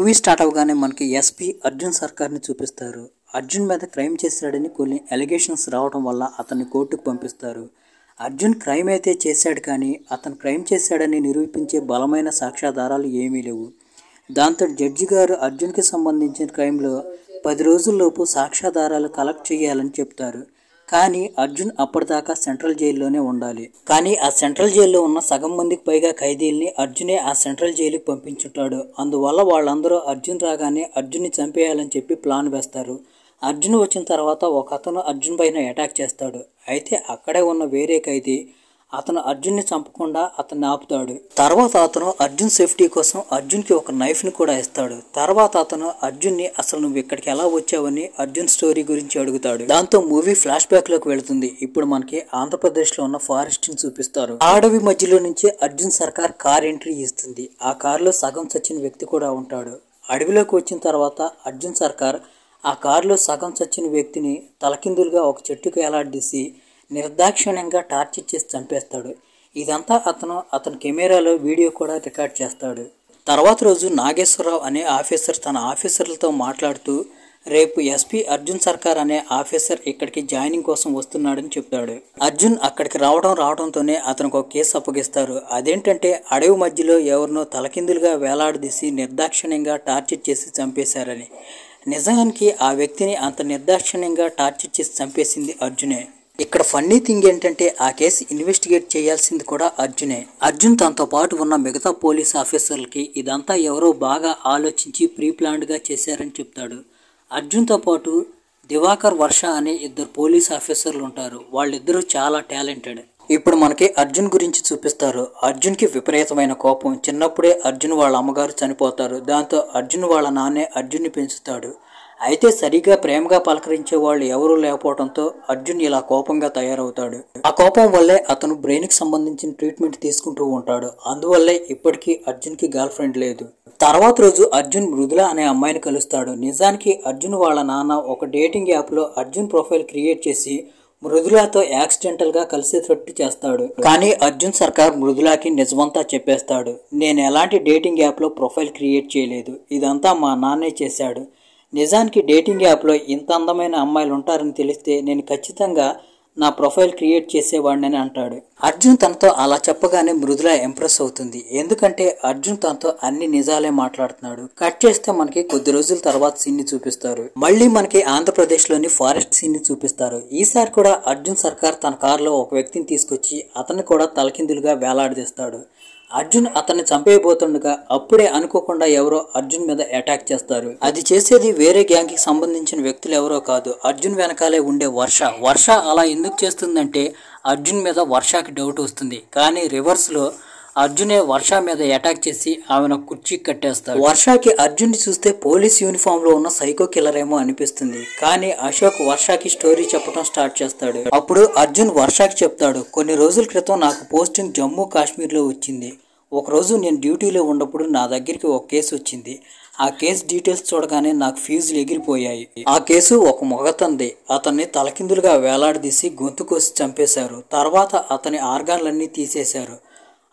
Movie start అవగానే మనకి SP Arjun సర్కార్ని చూపిస్తారు. అర్జున్ మీద క్రైమ్ చేశాడని కొన్ని ఎలిగేషన్స్ రావడం వల్ల అతన్ని కోర్టుకు పంపిస్తారు. అర్జున్ క్రైమ్ అయితే చేశాడు, కానీ అతను క్రైమ్ చేశాడని నిరూపించే బలమైన సాక్ష్యాధారాలు ఏమీ లేవు. దాంతో జడ్జి గారు అర్జున్కి సంబంధించిన క్రైమ్లో 10 రోజుల్లోపు సాక్ష్యాధారాలు కలెక్ట్ చేయాలని చెప్తారు. కానీ అర్జున్ అప్పటిదాకా సెంట్రల్ జైల్లోనే ఉండాలి. కానీ ఆ సెంట్రల్ జైల్లో ఉన్న సగం మందికి పైగా ఖైదీల్ని అర్జునే ఆ సెంట్రల్ జైలుకి పంపించుంటాడు. అందువల్ల వాళ్ళందరూ అర్జున్ రాగానే అర్జున్ని చంపేయాలని చెప్పి ప్లాన్ వేస్తారు. అర్జున్ వచ్చిన తర్వాత ఒక అతను అర్జున్ పైన అటాక్ చేస్తాడు. అయితే అక్కడే ఉన్న వేరే ఖైదీ అతను అర్జున్ని చంపకుండా అతన్ని ఆపుతాడు. తర్వాత అతను అర్జున్ సేఫ్టీ కోసం అర్జున్కి ఒక నైఫ్ని కూడా ఇస్తాడు. తర్వాత అతను అర్జున్ని అసలు నువ్వు ఇక్కడికి ఎలా వచ్చావని అర్జున్ స్టోరీ గురించి అడుగుతాడు. దాంతో మూవీ ఫ్లాష్ బ్యాక్ లోకి వెళుతుంది. ఇప్పుడు మనకి ఆంధ్రప్రదేశ్ లో ఉన్న ఫారెస్ట్ ని చూపిస్తారు. ఆ అడవి మధ్యలో నుంచి అర్జున్ సర్కార్ కార్ ఎంట్రీ ఇస్తుంది. ఆ కారులో సగం చచ్చిన వ్యక్తి కూడా ఉంటాడు. అడవిలోకి వచ్చిన తర్వాత అర్జున్ సర్కార్ ఆ కారులో సగం చచ్చిన వ్యక్తిని తలకిందులుగా ఒక చెట్టుకు ఎలాడదీసి నిర్దాక్షిణ్యంగా టార్చర్ చేసి చంపేస్తాడు. ఇదంతా అతని కెమెరాలో వీడియో కూడా రికార్డ్ చేస్తాడు. తర్వాత రోజు నాగేశ్వరరావు అనే ఆఫీసర్ తన ఆఫీసర్లతో మాట్లాడుతూ రేపు ఎస్పీ అర్జున్ సర్కార్ అనే ఆఫీసర్ ఇక్కడికి జాయినింగ్ కోసం వస్తున్నాడని చెప్తాడు. అర్జున్ అక్కడికి రావడంతోనే అతనికి ఒక కేసు అప్పగిస్తారు. అదేంటంటే అడవి మధ్యలో ఎవరినో తలకిందులుగా వేలాడదీసి నిర్దాక్షిణ్యంగా టార్చర్ చేసి చంపేశారని. నిజానికి ఆ వ్యక్తిని అంత నిర్దాక్షిణ్యంగా టార్చర్ చేసి చంపేసింది అర్జునే. ఇక్కడ ఫన్నీ థింగ్ ఏంటంటే ఆ కేసు ఇన్వెస్టిగేట్ చేయాల్సింది కూడా అర్జునే. అర్జున్ తనతో పాటు ఉన్న మిగతా పోలీస్ ఆఫీసర్లకి ఇదంతా ఎవరో బాగా ఆలోచించి ప్రీ ప్లాన్డ్గా చేశారని చెప్తాడు. అర్జున్తో పాటు దివాకర్, వర్ష అనే 2 పోలీస్ ఆఫీసర్లు ఉంటారు. వాళ్ళిద్దరూ చాలా టాలెంటెడ్. ఇప్పుడు మనకి అర్జున్ గురించి చూపిస్తారు. అర్జున్కి విపరీతమైన కోపం. చిన్నప్పుడే అర్జున్ వాళ్ళ అమ్మగారు చనిపోతారు. దాంతో అర్జున్ వాళ్ళ నాన్నే అర్జున్ని పెంచుతాడు. అయితే సరిగా ప్రేమగా పలకరించే వాళ్ళు ఎవరూ లేకపోవడంతో అర్జున్ ఇలా కోపంగా తయారవుతాడు. ఆ కోపం వల్లే అతను బ్రెయిన్కి సంబంధించిన ట్రీట్మెంట్ తీసుకుంటూ ఉంటాడు. అందువల్లే ఇప్పటికీ అర్జున్కి గర్ల్ ఫ్రెండ్ లేదు. తర్వాత రోజు అర్జున్ మృదుల అనే అమ్మాయిని కలుస్తాడు. నిజానికి అర్జున్ వాళ్ళ నాన్న ఒక డేటింగ్ యాప్లో అర్జున్ ప్రొఫైల్ క్రియేట్ చేసి మృదులతో యాక్సిడెంటల్ గా కలిసేటట్టు చేస్తాడు. కానీ అర్జున్ సర్కార్ మృదులకి నిజమంతా చెప్పేస్తాడు. నేను ఎలాంటి డేటింగ్ యాప్లో ప్రొఫైల్ క్రియేట్ చేయలేదు, ఇదంతా మా నాన్నే చేశాడు. నిజానికి డేటింగ్ యాప్లో ఇంత అందమైన అమ్మాయిలు ఉంటారని తెలిస్తే నేను ఖచ్చితంగా నా ప్రొఫైల్ క్రియేట్ చేసేవాడిని అంటాడు. అర్జున్ తనతో అలా చెప్పగానే మృదుల ఇంప్రెస్ అవుతుంది. ఎందుకంటే అర్జున్ తనతో అన్ని నిజాలే మాట్లాడుతున్నాడు. కట్ చేస్తే మనకి కొద్ది రోజుల తర్వాత సీన్ ని చూపిస్తారు. మళ్ళీ మనకి ఆంధ్రప్రదేశ్ లోని ఫారెస్ట్ సీన్ ని చూపిస్తారు. ఈసారి కూడా అర్జున్ సర్కార్ తన కారులో ఒక వ్యక్తిని తీసుకొచ్చి అతన్ని కూడా తలకిందులుగా వేలాడదీస్తాడు. అర్జున్ అతన్ని చంపేయబోతుండగా అప్పుడే అనుకోకుండా ఎవరో అర్జున్ మీద అటాక్ చేస్తారు. అది చేసేది వేరే గ్యాంగ్ కి సంబంధించిన వ్యక్తులు ఎవరో కాదు, అర్జున్ వెనకాలే ఉండే వర్ష. వర్ష అలా ఎందుకు చేస్తుందంటే అర్జున్ మీద వర్షకి డౌట్ వస్తుంది. కానీ రివర్స్ లో అర్జునే వర్ష మీద అటాక్ చేసి ఆమెను కుర్చీ కట్టేస్తాడు. వర్షకి అర్జున్ చూస్తే పోలీస్ యూనిఫామ్ లో ఉన్న సైకో కిల్లర్ ఏమో అనిపిస్తుంది. కానీ అశోక్ వర్షకి స్టోరీ చెప్పడం స్టార్ట్ చేస్తాడు. అప్పుడు అర్జున్ వర్షకి చెప్తాడు, కొన్ని రోజుల క్రితం నాకు పోస్టింగ్ జమ్మూ కాశ్మీర్ లో వచ్చింది. ఒకరోజు నేను డ్యూటీలో ఉన్నప్పుడు నా దగ్గరికి ఒక కేసు వచ్చింది. ఆ కేసు డీటెయిల్స్ చూడగానే నాకు ఫ్యూజులు ఎగిరిపోయాయి. ఆ కేసు ఒక మగతంది. అతన్ని తలకిందులుగా వేలాడదీసి గొంతు కోసి చంపేశారు. తర్వాత అతని ఆర్గాన్లన్నీ తీసేశారు.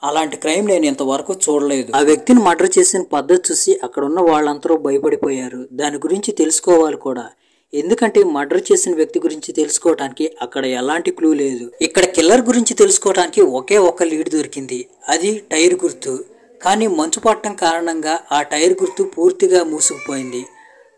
అలాంటి క్రైమ్ నేను ఇంతవరకు చూడలేదు. ఆ వ్యక్తిని మర్డర్ చేసిన పద్ధతి చూసి అక్కడ ఉన్న వాళ్ళందరూ భయపడిపోయారు. దాని గురించి తెలుసుకోవాలి కూడా. ఎందుకంటే మర్డర్ చేసిన వ్యక్తి గురించి తెలుసుకోవడానికి అక్కడ ఎలాంటి క్లూ లేదు. ఇక్కడ కిల్లర్ గురించి తెలుసుకోవడానికి ఒకే ఒక లీడ్ దొరికింది. అది టైర్ గుర్తు. కానీ మంచు పట్టడం కారణంగా ఆ టైర్ గుర్తు పూర్తిగా మూసుకుపోయింది.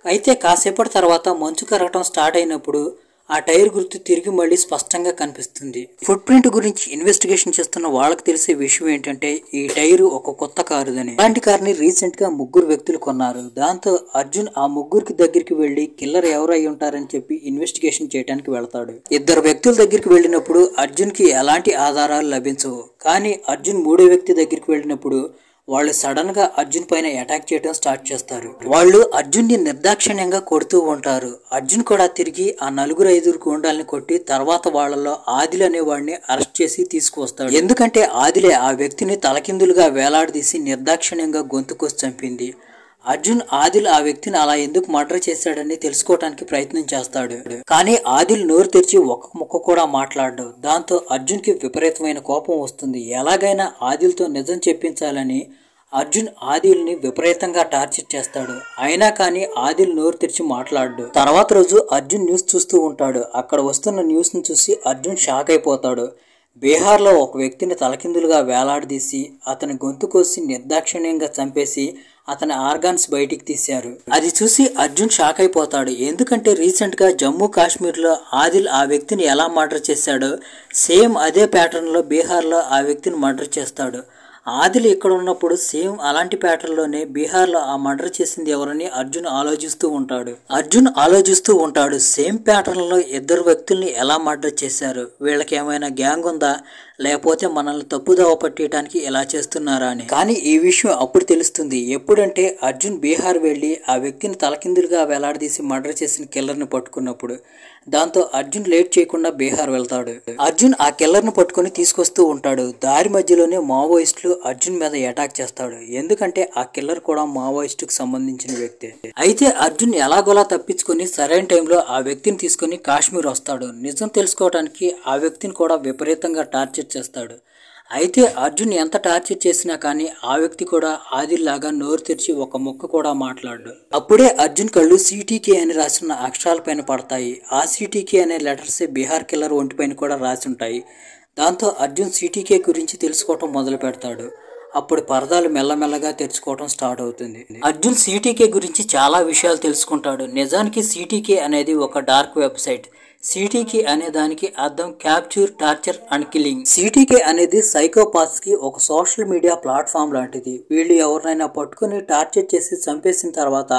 అయితే కాసేపటి తర్వాత మంచు కరగటం స్టార్ట్ అయినప్పుడు ఆ టైర్ గుర్తు తిరిగి మళ్ళీ స్పష్టంగా కనిపిస్తుంది. ఫుట్ ప్రింట్ గురించి ఇన్వెస్టిగేషన్ చేస్తున్న వాళ్ళకి తెలిసే విషయం ఏంటంటే ఈ టైరు ఒక కొత్త కారుదని. అలాంటి కారుని రీసెంట్ గా 3 వ్యక్తులు కొన్నారు. దాంతో అర్జున్ ఆ 3 దగ్గరికి వెళ్లి కిల్లర్ ఎవరు అయి ఉంటారని చెప్పి ఇన్వెస్టిగేషన్ చేయడానికి వెళతాడు. 2 వ్యక్తుల దగ్గరికి వెళ్ళినప్పుడు అర్జున్ కి ఎలాంటి ఆధారాలు లభించవు. కానీ అర్జున్ 3వ వ్యక్తి దగ్గరికి వెళ్ళినప్పుడు వాళ్ళు సడన్ గా అర్జున్ పైన అటాక్ చేయడం స్టార్ట్ చేస్తారు. వాళ్ళు అర్జున్ ని నిర్దాక్షిణ్యంగా కొడుతూ ఉంటారు. అర్జున్ కూడా తిరిగి ఆ 4-5 గూండాల్ని కొట్టి తర్వాత వాళ్ళలో ఆదిల్ అనే వాడిని అరెస్ట్ చేసి తీసుకువస్తాడు. ఎందుకంటే ఆదిలే ఆ వ్యక్తిని తలకిందులుగా వేలాడదీసి నిర్దాక్షిణ్యంగా గొంతు కోసి చంపింది. అర్జున్ ఆదిల్ ఆ వ్యక్తిని అలా ఎందుకు మర్డర్ చేశాడని తెలుసుకోవడానికి ప్రయత్నం చేస్తాడు. కానీ ఆదిల్ నోరు తెరిచి ఒక్క ముక్క కూడా మాట్లాడడు. దాంతో అర్జున్ కి విపరీతమైన కోపం వస్తుంది. ఎలాగైనా ఆదిల్తో నిజం చెప్పించాలని అర్జున్ ఆదిల్ని విపరీతంగా టార్చర్ చేస్తాడు. అయినా కానీ ఆదిల్ నోరు తెరిచి మాట్లాడు. తర్వాత రోజు అర్జున్ న్యూస్ చూస్తూ ఉంటాడు. అక్కడ వస్తున్న న్యూస్ ని చూసి అర్జున్ షాక్ అయిపోతాడు. బీహార్లో ఒక వ్యక్తిని తలకిందులుగా వేలాడదీసి అతని గొంతు కోసి నిర్దాక్షిణ్యంగా చంపేసి అతని ఆర్గాన్స్ బయటికి తీశారు. అది చూసి అర్జున్ షాక్ అయిపోతాడు. ఎందుకంటే రీసెంట్ గా జమ్మూ కాశ్మీర్ లో ఆదిల్ ఆ వ్యక్తిని ఎలా మర్డర్ చేశాడో సేమ్ అదే ప్యాటర్న్ లో బీహార్ లో ఆ వ్యక్తిని మర్డర్ చేస్తాడు. ఆదిల్ ఇక్కడ ఉన్నప్పుడు సేమ్ అలాంటి ప్యాటర్న్లోనే బీహార్లో ఆ మర్డర్ చేసింది ఎవరని అర్జున్ ఆలోచిస్తూ ఉంటాడు. సేమ్ ప్యాటర్న్లో ఇద్దరు వ్యక్తుల్ని ఎలా మర్డర్ చేశారు, వీళ్ళకి ఏమైనా గ్యాంగ్ ఉందా, లేకపోతే మనల్ని తప్పుదోవ పట్టేయడానికి ఎలా చేస్తున్నారా అని. కానీ ఈ విషయం అప్పుడు తెలుస్తుంది ఎప్పుడంటే అర్జున్ బీహార్ వెళ్ళి ఆ వ్యక్తిని తలకిందులుగా వేలాడదీసి మర్డర్ చేసిన కిల్లర్ని పట్టుకున్నప్పుడు. దాంతో అర్జున్ లేట్ చేయకుండా బీహార్ వెళ్తాడు. అర్జున్ ఆ కిల్లర్ని పట్టుకుని తీసుకొస్తూ ఉంటాడు. దారి మధ్యలోనే మావోయిస్టులు అర్జున్ మీద అటాక్ చేస్తాడు. ఎందుకంటే ఆ కిల్లర్ కూడా మావోయిస్టుకు సంబంధించిన వ్యక్తి. అయితే అర్జున్ ఎలాగోలా తప్పించుకుని సరైన టైంలో ఆ వ్యక్తిని తీసుకుని కాశ్మీర్ వస్తాడు. నిజం తెలుసుకోవడానికి ఆ వ్యక్తిని కూడా విపరీతంగా టార్చర్ చేస్తాడు. అయితే అర్జున్ ఎంత టార్చర్ చేసినా కానీ ఆ వ్యక్తి కూడా ఆదిల్ లాగా నోరు తెరిచి ఒక ముక్క కూడా మాట్లాడు. అప్పుడే అర్జున్ కళ్ళు సిటీకే అని రాసిన అక్షరాలపైన పడతాయి. ఆ సిటీకే అనే లెటర్స్ బీహార్ కిల్లర్ ఒంటిపైన కూడా రాసి ఉంటాయి. దాంతో అర్జున్ సిటీకే గురించి తెలుసుకోవటం మొదలు పెడతాడు. అప్పుడు పరదాలు మెల్లమెల్లగా తెరుచుకోవడం స్టార్ట్ అవుతుంది. అర్జున్ సిటీకే గురించి చాలా విషయాలు తెలుసుకుంటాడు. నిజానికి సిటీకే అనేది ఒక డార్క్ వెబ్సైట్. సిటీకే అనే దానికి అర్థం క్యాప్చర్, టార్చర్ అండ్ కిల్లింగ్. సిటీకే అనేది సైకోపాత్స్ కి ఒక సోషల్ మీడియా ప్లాట్ఫామ్ లాంటిది. వీళ్ళు ఎవరినైనా పట్టుకుని టార్చర్ చేసి చంపేసిన తర్వాత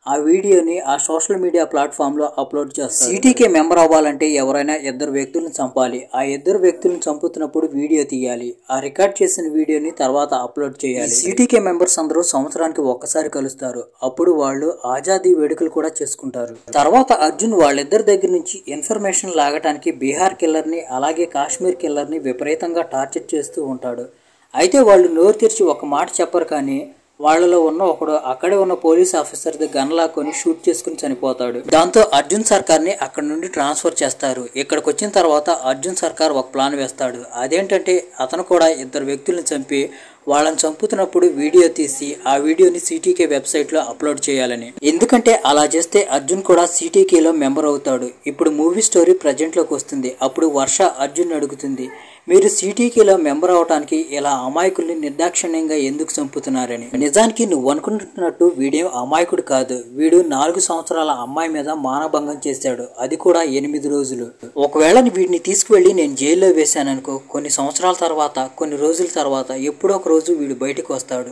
ఆ వీడియోని ఆ సోషల్ మీడియా ప్లాట్ఫామ్ లో అప్లోడ్ చేస్తారు. సిటీకే మెంబర్ అవ్వాలంటే ఎవరైనా ఇద్దరు వ్యక్తులను చంపాలి. ఆ ఇద్దరు వ్యక్తులను చంపుతున్నప్పుడు వీడియో తీయాలి. ఆ రికార్డ్ చేసిన వీడియోని తర్వాత అప్లోడ్ చేయాలి. సిటీకే మెంబర్స్ అందరూ సంవత్సరానికి ఒక్కసారి కలుస్తారు. అప్పుడు వాళ్ళు ఆజాదీ వేడుకలు కూడా చేసుకుంటారు. తర్వాత అర్జున్ వాళ్ళిద్దరి దగ్గర నుంచి ఇన్ఫర్మేషన్ లాగటానికి బీహార్ కిల్లర్ ని అలాగే కాశ్మీర్ కిల్లర్ ని విపరీతంగా టార్చర్ చేస్తూ ఉంటాడు. అయితే వాళ్ళు నోరు తెరిచి ఒక మాట చెప్పరు. కానీ వాళ్ళలో ఉన్న ఒకడు అక్కడే ఉన్న పోలీస్ ఆఫీసర్ గన్ లాక్కొని షూట్ చేసుకుని చనిపోతాడు. దాంతో అర్జున్ సర్కార్ ని అక్కడ నుండి ట్రాన్స్ఫర్ చేస్తారు. ఇక్కడికి వచ్చిన తర్వాత అర్జున్ సర్కార్ ఒక ప్లాన్ వేస్తాడు. అదేంటంటే అతను కూడా ఇద్దరు వ్యక్తులను చంపి వాళ్ళని చంపుతున్నప్పుడు వీడియో తీసి ఆ వీడియోని సిటీకే వెబ్సైట్ లో అప్లోడ్ చేయాలని. ఎందుకంటే అలా చేస్తే అర్జున్ కూడా సిటీకేలో మెంబర్ అవుతాడు. ఇప్పుడు మూవీ స్టోరీ ప్రజెంట్ లోకి వస్తుంది. అప్పుడు వర్ష అర్జున్ అడుగుతుంది, మీరు సిటీకేలో మెంబర్ అవటానికి ఇలా అమాయకుల్ని నిర్దాక్షిణ్యంగా ఎందుకు చంపుతున్నారని. నిజానికి నువ్వు అనుకుంటున్నట్టు వీడేం అమాయకుడు కాదు. వీడు 4 సంవత్సరాల అమ్మాయి మీద మానభంగం చేశాడు. అది కూడా 8 రోజులు. ఒకవేళ వీడిని తీసుకువెళ్లి నేను జైల్లో వేశాననుకో, కొన్ని సంవత్సరాల తర్వాత, కొన్ని రోజుల తర్వాత ఎప్పుడో ఒక రోజు వీడు బయటికి వస్తాడు.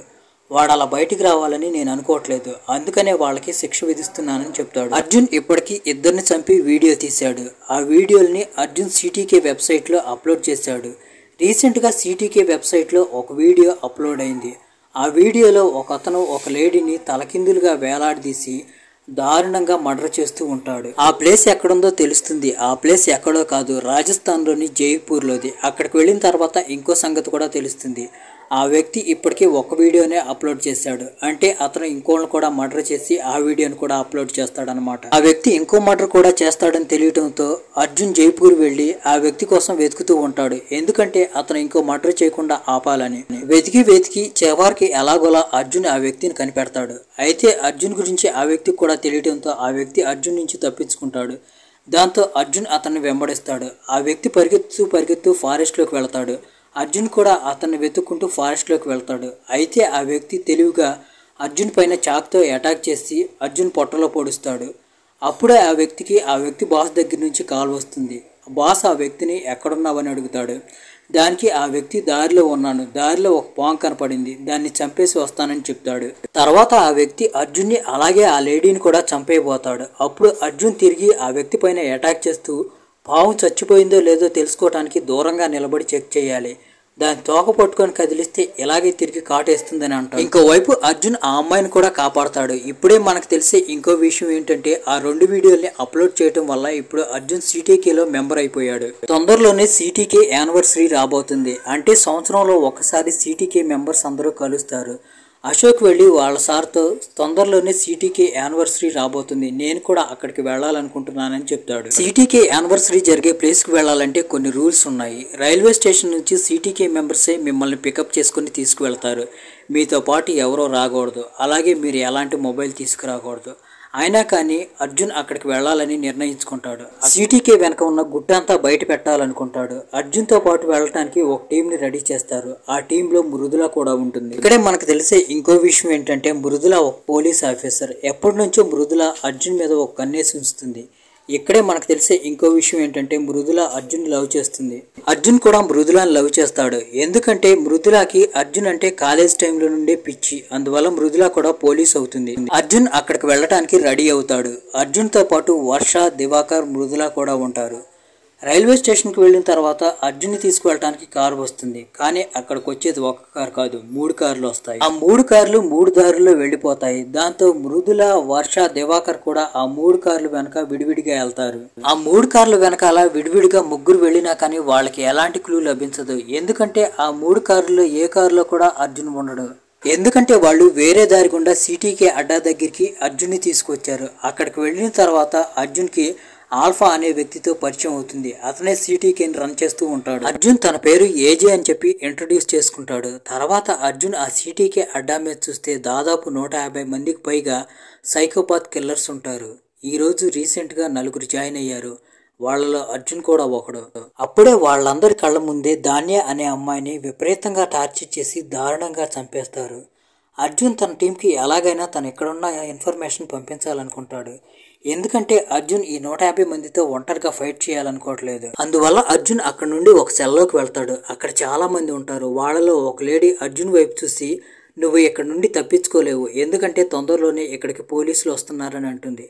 వాడు అలా బయటికి రావాలని నేను అనుకోవట్లేదు. అందుకనే వాళ్ళకి శిక్ష విధిస్తున్నానని చెప్తాడు. అర్జున్ ఇప్పటికీ ఇద్దరిని చంపి వీడియో తీశాడు. ఆ వీడియోల్ని అర్జున్ సిటీకే వెబ్సైట్లో అప్లోడ్ చేశాడు. రీసెంట్గా సిటీకే వెబ్సైట్లో ఒక వీడియో అప్లోడ్ అయింది. ఆ వీడియోలో ఒక అతను ఒక లేడీని తలకిందులుగా వేలాడదీసి దారుణంగా మర్డర్ చేస్తూ ఉంటాడు. ఆ ప్లేస్ ఎక్కడుందో తెలుస్తుంది. ఆ ప్లేస్ ఎక్కడో కాదు, రాజస్థాన్లోని జైపూర్లోది. అక్కడికి వెళ్ళిన తర్వాత ఇంకో సంగతి కూడా తెలుస్తుంది. ఆ వ్యక్తి ఇప్పటికీ ఒక వీడియోనే అప్లోడ్ చేశాడు. అంటే అతను ఇంకోళ్ళని కూడా మర్డర్ చేసి ఆ వీడియోని కూడా అప్లోడ్ చేస్తాడనమాట. ఆ వ్యక్తి ఇంకో మర్డర్ కూడా చేస్తాడని తెలియటంతో అర్జున్ జైపూర్ వెళ్లి ఆ వ్యక్తి కోసం వెతుకుతూ ఉంటాడు. ఎందుకంటే అతను ఇంకో మర్డర్ చేయకుండా ఆపాలని. వెతికి చివరికి ఎలాగోలా అర్జున్ ఆ వ్యక్తిని కనిపెడతాడు. అయితే అర్జున్ గురించి ఆ వ్యక్తికి కూడా తెలియటంతో ఆ వ్యక్తి అర్జున్ నుంచి తప్పించుకుంటాడు. దాంతో అర్జున్ అతన్ని వెంబడిస్తాడు. ఆ వ్యక్తి పరిగెత్తు ఫారెస్ట్లోకి వెళతాడు. అర్జున్ కూడా అతన్ని వెతుక్కుంటూ ఫారెస్ట్లోకి వెళ్తాడు. అయితే ఆ వ్యక్తి తెలివిగా అర్జున్ పైన చాక్తో అటాక్ చేసి అర్జున్ పొట్టలో పొడుస్తాడు. అప్పుడే ఆ వ్యక్తి బాస్ దగ్గర నుంచి కాల్ వస్తుంది. బాస్ ఆ వ్యక్తిని ఎక్కడున్నావని అడుగుతాడు. దానికి ఆ వ్యక్తి దారిలో ఉన్నాను, దారిలో ఒక పాము కనపడింది, దాన్ని చంపేసి వస్తానని చెప్తాడు. తర్వాత ఆ వ్యక్తి అర్జున్ని అలాగే ఆ లేడీని కూడా చంపేయబోతాడు. అప్పుడు అర్జున్ తిరిగి ఆ వ్యక్తి పైన అటాక్ చేస్తూ పాము చచ్చిపోయిందో లేదో తెలుసుకోవడానికి దూరంగా నిలబడి చెక్ చేయాలి. దాని తోక పట్టుకొని కదిలిస్తే ఇలాగే తిరిగి కాటేస్తుందని అంటాడు. ఇంకోవైపు అర్జున్ ఆ అమ్మాయిని కూడా కాపాడతాడు. ఇప్పుడే మనకు తెలిసే ఇంకో విషయం ఏంటంటే ఆ 2 వీడియోల్ని అప్లోడ్ చేయడం వల్ల ఇప్పుడు అర్జున్ సిటీకేలో మెంబర్ అయిపోయాడు. తొందరలోనే సిటీకే యానివర్సరీ రాబోతుంది. అంటే సంవత్సరంలో ఒకసారి సిటీకే మెంబర్స్ అందరూ కలుస్తారు. అశోక్ వెళ్ళి వాళ్ళ సార్తో తొందరలోనే సిటీకే యానివర్సరీ రాబోతుంది, నేను కూడా అక్కడికి వెళ్ళాలనుకుంటున్నానని చెప్తాడు. సిటీకే యానివర్సరీ జరిగే ప్లేస్కి వెళ్ళాలంటే కొన్ని రూల్స్ ఉన్నాయి. రైల్వే స్టేషన్ నుంచి సిటీకే మెంబర్సే మిమ్మల్ని పికప్ చేసుకుని తీసుకువెళ్తారు. మీతో పాటు ఎవరో రాకూడదు, అలాగే మీరు ఎలాంటి మొబైల్ తీసుకురాకూడదు. అయినా కానీ అర్జున్ అక్కడికి వెళ్ళాలని నిర్ణయించుకుంటాడు. సిటీకే వెనక ఉన్న గుట్టంతా బయట పెట్టాలనుకుంటాడు. అర్జున్తో పాటు వెళ్ళటానికి ఒక టీంని రెడీ చేస్తారు. ఆ టీంలో మృదుల కూడా ఉంటుంది. ఇక్కడే మనకు తెలిసే ఇంకో విషయం ఏంటంటే మృదుల ఒక పోలీస్ ఆఫీసర్. ఎప్పటి నుంచో మృదుల అర్జున్ మీద ఒక కన్నేసి ఉంచుతుంది. ఇక్కడే మనకు తెలిసే ఇంకో విషయం ఏంటంటే మృదుల అర్జున్ లవ్ చేస్తుంది. అర్జున్ కూడా మృదులని లవ్ చేస్తాడు. ఎందుకంటే మృదులకి అర్జున్ అంటే కాలేజ్ టైంలో నుండే పిచ్చి. అందువల్ల మృదుల కూడా పోలీస్ అవుతుంది. అర్జున్ అక్కడికి వెళ్ళటానికి రెడీ అవుతాడు. అర్జున్తో పాటు వర్ష, దివాకర్, మృదుల కూడా ఉంటారు. రైల్వే స్టేషన్కి వెళ్ళిన తర్వాత అర్జున్ని తీసుకువెళ్ళటానికి కారు వస్తుంది. కానీ అక్కడికి వచ్చేది ఒక కారు కాదు, 3 కార్లు వస్తాయి. ఆ 3 కార్లు 3 దారుల్లో వెళ్ళిపోతాయి. దాంతో మృదుల, వర్ష, దివాకర్ కూడా ఆ 3 కార్లు వెనక విడివిడిగా వెళ్తారు. ఆ 3 కార్లు వెనకాల విడివిడిగా ముగ్గురు వెళ్ళినా కానీ వాళ్ళకి ఎలాంటి క్లూ లభించదు. ఎందుకంటే ఆ 3 కార్లలో ఏ కారులో కూడా అర్జున్ ఉండడు. ఎందుకంటే వాళ్ళు వేరే దారి గుండా సిటీకే అడ్డా దగ్గరికి అర్జున్ని తీసుకొచ్చారు. అక్కడికి వెళ్ళిన తర్వాత అర్జున్కి ఆల్ఫా అనే వ్యక్తితో పరిచయం అవుతుంది. అతనే సిటీకేని రన్ చేస్తూ ఉంటాడు. అర్జున్ తన పేరు ఏజే అని చెప్పి ఇంట్రడ్యూస్ చేసుకుంటాడు. తర్వాత అర్జున్ ఆ సిటీకే అడ్డా మీద చూస్తే దాదాపు 150 మందికి పైగా సైకోపాత్ కిల్లర్స్ ఉంటారు. ఈరోజు రీసెంట్గా 4 జాయిన్ అయ్యారు. వాళ్ళలో అర్జున్ కూడా ఒకడు. అప్పుడే వాళ్ళందరి కళ్ళ ముందే ధాన్య అనే అమ్మాయిని విపరీతంగా టార్చర్ చేసి దారుణంగా చంపేస్తారు. అర్జున్ తన టీంకి ఎలాగైనా తను ఎక్కడున్న ఇన్ఫర్మేషన్ పంపించాలనుకుంటాడు. ఎందుకంటే అర్జున్ ఈ 150 మందితో ఒంటరిగా ఫైట్ చేయాలనుకోవట్లేదు. అందువల్ల అర్జున్ అక్కడ నుండి ఒక సెల్లోకి వెళ్తాడు. అక్కడ చాలా మంది ఉంటారు. వాళ్ళలో ఒక లేడీ అర్జున్ వైపు చూసి నువ్వు ఇక్కడ నుండి తప్పించుకోలేవు, ఎందుకంటే తొందరలోనే ఇక్కడికి పోలీసులు వస్తున్నారని అంటుంది.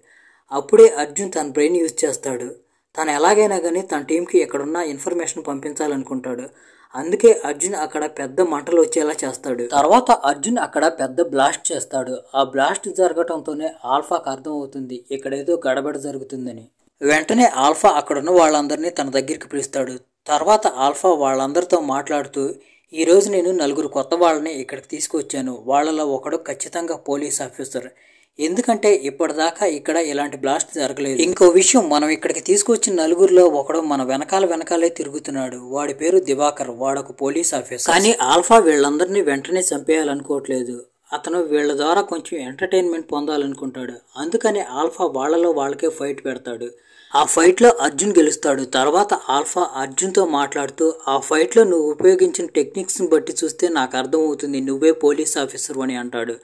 అప్పుడే అర్జున్ తన బ్రెయిన్ యూజ్ చేస్తాడు. తను ఎలాగైనా కానీ తన టీంకి ఎక్కడున్న ఇన్ఫర్మేషన్ పంపించాలనుకుంటాడు. అందుకే అర్జున్ అక్కడ పెద్ద మంటలు వచ్చేలా చేస్తాడు. తర్వాత అర్జున్ అక్కడ పెద్ద బ్లాస్ట్ చేస్తాడు. ఆ బ్లాస్ట్ జరగటంతోనే ఆల్ఫాకు అర్థం అవుతుంది ఇక్కడ ఏదో గడబడ జరుగుతుందని. వెంటనే ఆల్ఫా అక్కడున్న వాళ్ళందరినీ తన దగ్గరికి పిలుస్తాడు. తర్వాత ఆల్ఫా వాళ్ళందరితో మాట్లాడుతూ ఈరోజు నేను 4 కొత్త వాళ్ళని ఇక్కడికి తీసుకొచ్చాను. వాళ్ళలో ఒకడు ఖచ్చితంగా పోలీస్ ఆఫీసర్. ఎందుకంటే ఇప్పటిదాకా ఇక్కడ ఇలాంటి బ్లాస్ట్ జరగలేదు. ఇంకో విషయం, మనం ఇక్కడికి తీసుకొచ్చిన 4గురిలో ఒకడు మన వెనకాలే తిరుగుతున్నాడు. వాడి పేరు దివాకర్. వాడొక పోలీస్ ఆఫీసర్. కానీ ఆల్ఫా వీళ్ళందరినీ వెంటనే చంపేయాలనుకోవట్లేదు. అతను వీళ్ళ ద్వారా కొంచెం ఎంటర్టైన్మెంట్ పొందాలనుకుంటాడు. అందుకని ఆల్ఫా వాళ్ళకే ఫైట్ పెడతాడు. ఆ ఫైట్లో అర్జున్ గెలుస్తాడు. తర్వాత ఆల్ఫా అర్జున్తో మాట్లాడుతూ ఆ ఫైట్లో నువ్వు ఉపయోగించిన టెక్నిక్స్ని బట్టి చూస్తే నాకు అర్థమవుతుంది నువ్వే పోలీస్ ఆఫీసర్ అని అంటాడు.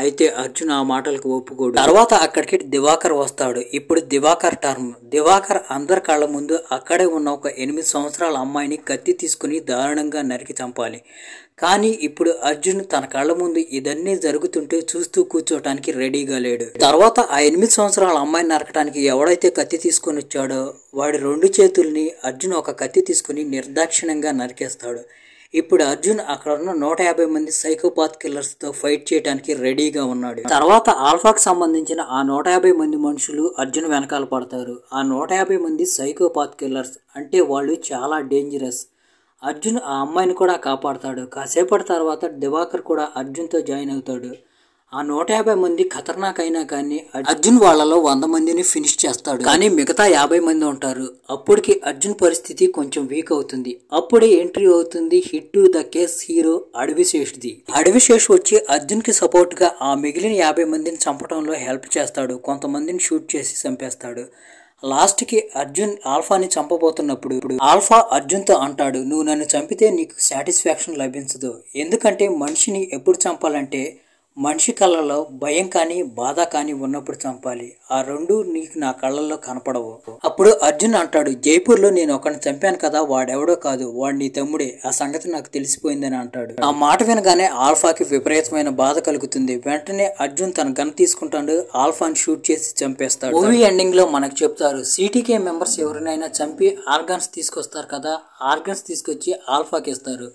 అయితే అర్జున్ ఆ మాటలకు ఒప్పుకోడు. తర్వాత అక్కడికి దివాకర్ వస్తాడు. ఇప్పుడు దివాకర్ టర్మ్. దివాకర్ అందరి కళ్ళ ముందు అక్కడే ఉన్న ఒక 8 సంవత్సరాల అమ్మాయిని కత్తి తీసుకుని దారుణంగా నరికి చంపాలి. కానీ ఇప్పుడు అర్జున్ తన కళ్ళ ముందు ఇదన్నీ జరుగుతుంటే చూస్తూ కూర్చోటానికి రెడీగా లేడు. తర్వాత ఆ 8 సంవత్సరాల అమ్మాయిని నరకటానికి ఎవడైతే కత్తి తీసుకొని వచ్చాడో వాడి 2 చేతుల్ని అర్జున్ ఒక కత్తి తీసుకుని నిర్దాక్షిణ్యంగా నరికేస్తాడు. ఇప్పుడు అర్జున్ అక్కడ ఉన్న 150 మంది సైకోపాత్ కిల్లర్స్ తో ఫైట్ చేయడానికి రెడీగా ఉన్నాడు. తర్వాత ఆల్ఫాకు సంబంధించిన ఆ 150 మంది మనుషులు అర్జున్ వెనకాల పడతారు. ఆ 150 మంది సైకోపాత్ కిల్లర్స్ అంటే వాళ్ళు చాలా డేంజరస్. అర్జున్ ఆ అమ్మాయిని కూడా కాపాడతాడు. కాసేపటి తర్వాత దివాకర్ కూడా అర్జున్తో జాయిన్ అవుతాడు. ఆ 150 మంది ఖతర్నాక్ అయినా కానీ అర్జున్ వాళ్ళలో 100 మందిని ఫినిష్ చేస్తాడు. కానీ మిగతా 50 మంది ఉంటారు. అప్పటికి అర్జున్ పరిస్థితి కొంచెం వీక్ అవుతుంది. అప్పుడే ఎంట్రీ అవుతుంది hit to the case hero అడవిశేష్ది. Adivi Sesh వచ్చి అర్జున్ కి సపోర్ట్ గా ఆ మిగిలిన 50 మందిని చంపడంలో హెల్ప్ చేస్తాడు. కొంతమందిని షూట్ చేసి చంపేస్తాడు. లాస్ట్ కి అర్జున్ ఆల్ఫాని చంపబోతున్నప్పుడు ఆల్ఫా అర్జున్తో అంటాడు, నువ్వు నన్ను చంపితే నీకు సాటిస్ఫాక్షన్ లభించదు. ఎందుకంటే మనిషిని ఎప్పుడు చంపాలంటే మనిషి కళ్ళలో భయం కానీ బాధ కానీ ఉన్నప్పుడు చంపాలి. ఆ 2 నీకు నా కళ్ళల్లో కనపడవు. అప్పుడు అర్జున్ అంటాడు, జైపూర్లో నేను ఒకరిని చంపాను కదా, వాడెవడో కాదు, వాడు నీ తమ్ముడే, ఆ సంగతి నాకు తెలిసిపోయిందని అంటాడు. ఆ మాట వినగానే ఆల్ఫాకి విపరీతమైన బాధ కలుగుతుంది. వెంటనే అర్జున్ తన గన్ తీసుకుంటాడు, ఆల్ఫాని షూట్ చేసి చంపేస్తాడు. మూవీ ఎండింగ్ లో మనకు చెప్తారు, సిటీకే మెంబర్స్ ఎవరినైనా చంపి ఆర్గన్స్ తీసుకొస్తారు కదా, ఆర్గన్స్ తీసుకొచ్చి ఆల్ఫాకి ఇస్తారు.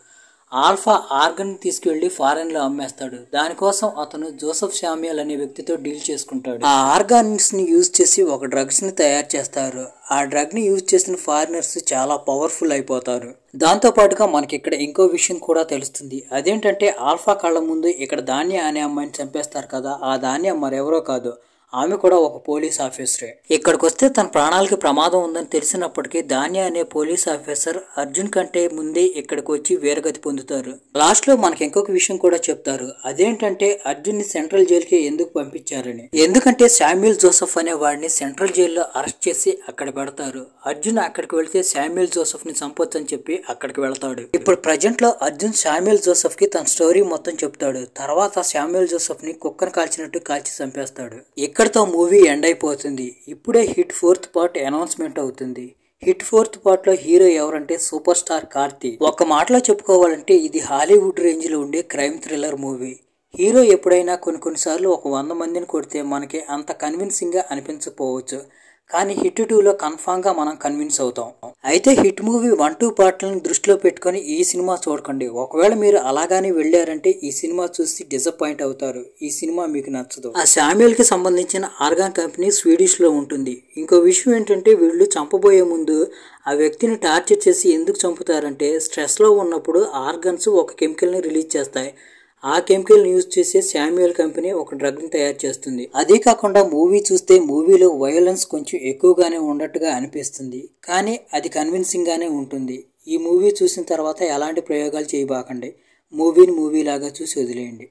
ఆల్ఫా ఆర్గన్ తీసుకువెళ్లి ఫారెన్ లో అమ్మేస్తాడు. దానికోసం అతను జోసెఫ్ శామ్యూల్ అనే వ్యక్తితో డీల్ చేసుకుంటాడు. ఆ ఆర్గాన్స్ ని యూజ్ చేసి ఒక డ్రగ్స్ ని తయారు చేస్తారు. ఆ డ్రగ్ ని యూజ్ చేసిన ఫారినర్స్ చాలా పవర్ఫుల్ అయిపోతారు. దాంతో పాటుగా మనకి ఇక్కడ ఇంకో విషయం కూడా తెలుస్తుంది. అదేంటంటే ఆల్ఫా కళ్ళ ముందు ఇక్కడ ధాన్య అనే అమ్మాయిని చంపేస్తారు కదా, ఆ ధాన్య మరెవరో కాదు, ఆమె కూడా ఒక పోలీస్ ఆఫీసరే. ఇక్కడికి వస్తే తన ప్రాణాలకి ప్రమాదం ఉందని తెలిసినప్పటికీ ధాన్య అనే పోలీస్ ఆఫీసర్ అర్జున్ కంటే ముందే ఇక్కడికి వచ్చి వీరగతి పొందుతారు. లాస్ట్ లో మనకి ఇంకొక విషయం కూడా చెప్తారు. అదేంటంటే అర్జున్ ని సెంట్రల్ జైలుకి ఎందుకు పంపించారని. ఎందుకంటే శామ్యూల్ జోసెఫ్ అనే వాడిని సెంట్రల్ జైల్లో అరెస్ట్ చేసి అక్కడ పెడతారు. అర్జున్ అక్కడికి వెళ్తే శామ్యూల్ జోసెఫ్ ని చంపొచ్చు అని చెప్పి అక్కడికి వెళ్తాడు. ఇప్పుడు ప్రజెంట్ లో అర్జున్ శామ్యూల్ జోసెఫ్ కి తన స్టోరీ మొత్తం చెప్తాడు. తర్వాత శామ్యూల్ జోసెఫ్ ని కుక్కను కాల్చినట్టు కాల్చి చంపేస్తాడు. ఇక్కడతో మూవీ ఎండ్ అయిపోతుంది. ఇప్పుడే హిట్ 4th పార్ట్ అనౌన్స్మెంట్ అవుతుంది. హిట్ 4th పార్ట్ లో హీరో ఎవరంటే సూపర్ స్టార్ కార్తీ. ఒక మాటలో చెప్పుకోవాలంటే ఇది హాలీవుడ్ రేంజ్ లో ఉండే క్రైమ్ థ్రిల్లర్ మూవీ. హీరో ఎప్పుడైనా కొన్నిసార్లు ఒక 100 మందిని కొడితే మనకి అంత కన్విన్సింగ్ గా అనిపించకపోవచ్చు, కానీ హిట్ 2లో కన్ఫామ్ గా మనం కన్విన్స్ అవుతాం. అయితే హిట్ మూవీ 1, 2 పార్ట్లను దృష్టిలో పెట్టుకుని ఈ సినిమా చూడకండి. ఒకవేళ మీరు అలాగానే వెళ్ళారంటే ఈ సినిమా చూసి డిసప్పాయింట్ అవుతారు. ఈ సినిమా మీకు నచ్చదు. ఆ శామ్యూల్ కి సంబంధించిన ఆర్గాన్ కంపెనీ స్వీడిష్ లో ఉంటుంది. ఇంకో విషయం ఏంటంటే వీళ్ళు చంపబోయే ముందు ఆ వ్యక్తిని టార్చర్ చేసి ఎందుకు చంపుతారంటే స్ట్రెస్ లో ఉన్నప్పుడు ఆర్గన్స్ ఒక కెమికల్ ని రిలీజ్ చేస్తాయి. ఆ కెమికల్ యూజ్ చేసే శామ్యూల్ కంపెనీ ఒక డ్రగ్ ని తయారు చేస్తుంది. అదే కాకుండా మూవీ చూస్తే మూవీలో వైలెన్స్ కొంచెం ఎక్కువగానే ఉన్నట్టుగా అనిపిస్తుంది, కానీ అది కన్విన్సింగ్ గానే ఉంటుంది. ఈ మూవీ చూసిన తర్వాత ఎలాంటి ప్రయోగాలు చేయబాకండి. మూవీని మూవీ లాగా చూసి వదిలేయండి.